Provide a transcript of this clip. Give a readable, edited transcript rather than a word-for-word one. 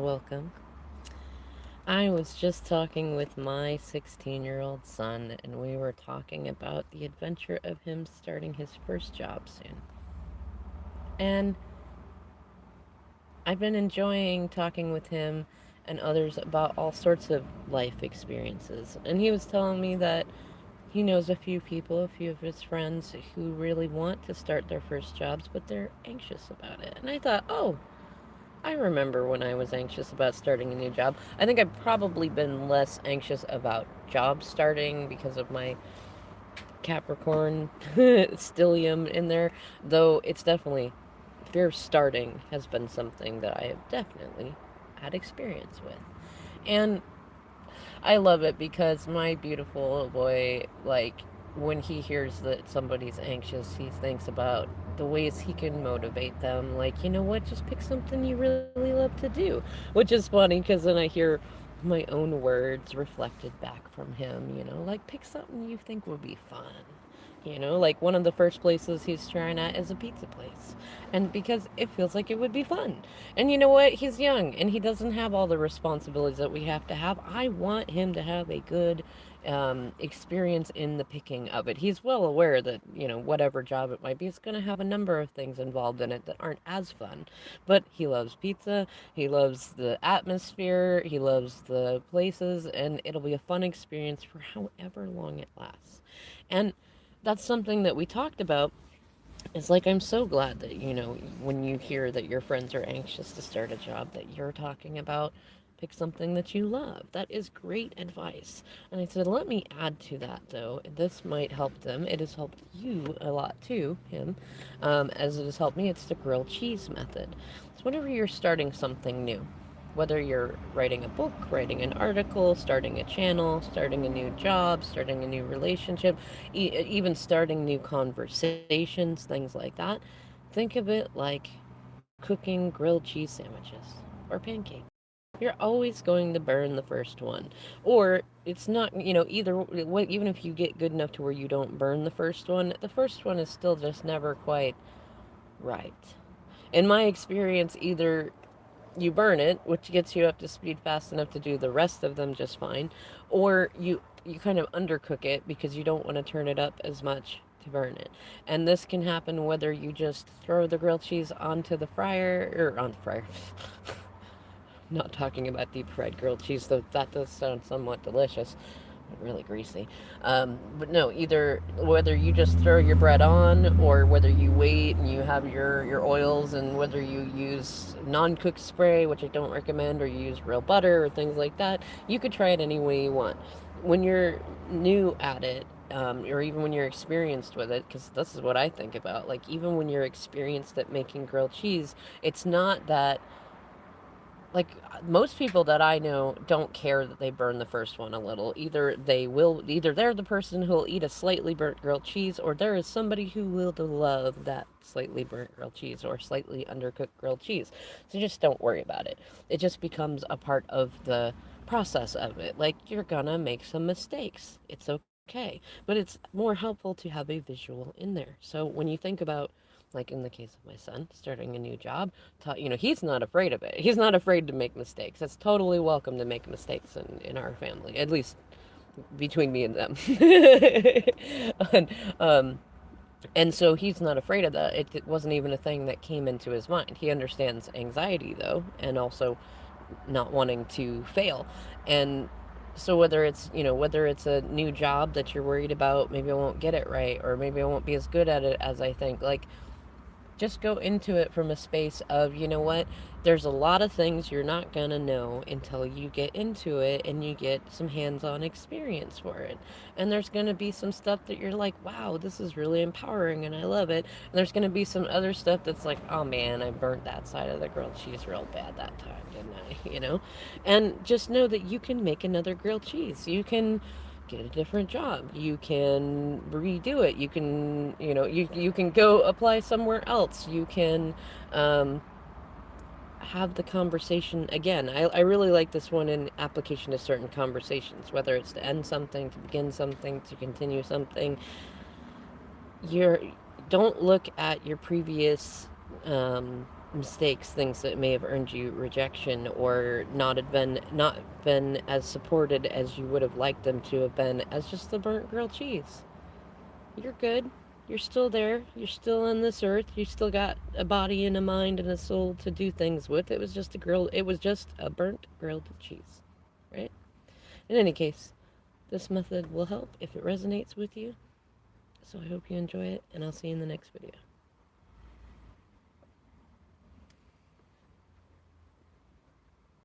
and welcome. I was just talking with my 16-year-old son, and we were talking about the adventure of him starting his first job soon. And I've been enjoying talking with him and others about all sorts of life experiences. And he was telling me that he knows a few people, a few of his friends, who really want to start their first jobs, but they're anxious about it. And I thought, oh, I remember when I was anxious about starting a new job. I think I've probably been less anxious about job starting because of my Capricorn stellium in there, though it's definitely fear of starting has been something that I have definitely had experience with. And I love it because my beautiful little boy, like, when he hears that somebody's anxious, he thinks about the ways he can motivate them. Like, you know what, just pick something you really love to do. Which is funny because then I hear my own words reflected back from him, like, pick something you think would be fun. Like one of the first places he's trying at is a pizza place. And because it feels like it would be fun. And you know what? He's young and he doesn't have all the responsibilities that we have to have. I want him to have a good experience in the picking of it. He's well aware that, whatever job it might be, it's going to have a number of things involved in it that aren't as fun. But he loves pizza, he loves the atmosphere, he loves the places, and it'll be a fun experience for however long it lasts. And that's something that we talked about. It's like, I'm so glad that, when you hear that your friends are anxious to start a job, that you're talking about pick something that you love. That is great advice. And I said, let me add to that, though. This might help them. It has helped you a lot, too, him, as it has helped me. It's the grilled cheese method. So whenever you're starting something new, whether you're writing a book, writing an article, starting a channel, starting a new job, starting a new relationship, even starting new conversations, things like that, think of it like cooking grilled cheese sandwiches or pancakes. You're always going to burn the first one. Or it's not, even if you get good enough to where you don't burn the first one is still just never quite right. In my experience, either you burn it, which gets you up to speed fast enough to do the rest of them just fine, or you kind of undercook it because you don't want to turn it up as much to burn it. And this can happen whether you just throw the grilled cheese onto the fryer or on the fryer. Not talking about deep fried grilled cheese, though that does sound somewhat delicious. Really greasy. But no, either whether you just throw your bread on or whether you wait and you have your oils, and whether you use non-cooked spray, which I don't recommend, or you use real butter or things like that, you could try it any way you want. When you're new at it, or even when you're experienced with it, because this is what I think about, like, even when you're experienced at making grilled cheese, it's not that, like, most people that I know don't care that they burn the first one a little. Either they're the person who'll eat a slightly burnt grilled cheese, or there is somebody who will love that slightly burnt grilled cheese or slightly undercooked grilled cheese. So just don't worry about it. It just becomes a part of the process of it. Like, you're gonna make some mistakes. It's okay. But it's more helpful to have a visual in there. So when you think about, like in the case of my son starting a new job, he's not afraid of it. He's not afraid to make mistakes. It's totally welcome to make mistakes in our family, at least between me and them. and, um, and so he's not afraid of that. It wasn't even a thing that came into his mind. He understands anxiety, though, and also not wanting to fail. And so whether it's a new job that you're worried about, maybe I won't get it right, or maybe I won't be as good at it as I think, like, just go into it from a space of, you know what, there's a lot of things you're not going to know until you get into it and you get some hands-on experience for it. And there's going to be some stuff that you're like, wow, this is really empowering and I love it. And there's going to be some other stuff that's like, oh man, I burnt that side of the grilled cheese real bad that time, didn't I? And just know that you can make another grilled cheese. You can get a different job. You can redo it. You can go apply somewhere else. You can um, have the conversation again. I really like this one in application to certain conversations, whether it's to end something, to begin something, to continue something. You're Don't look at your previous mistakes, things that may have earned you rejection or not been as supported as you would have liked them to have been, as just the burnt grilled cheese. You're good. You're still there. You're still on this earth. You still got a body and a mind and a soul to do things with. It was just a burnt grilled cheese. Right? In any case, this method will help if it resonates with you. So I hope you enjoy it, and I'll see you in the next video.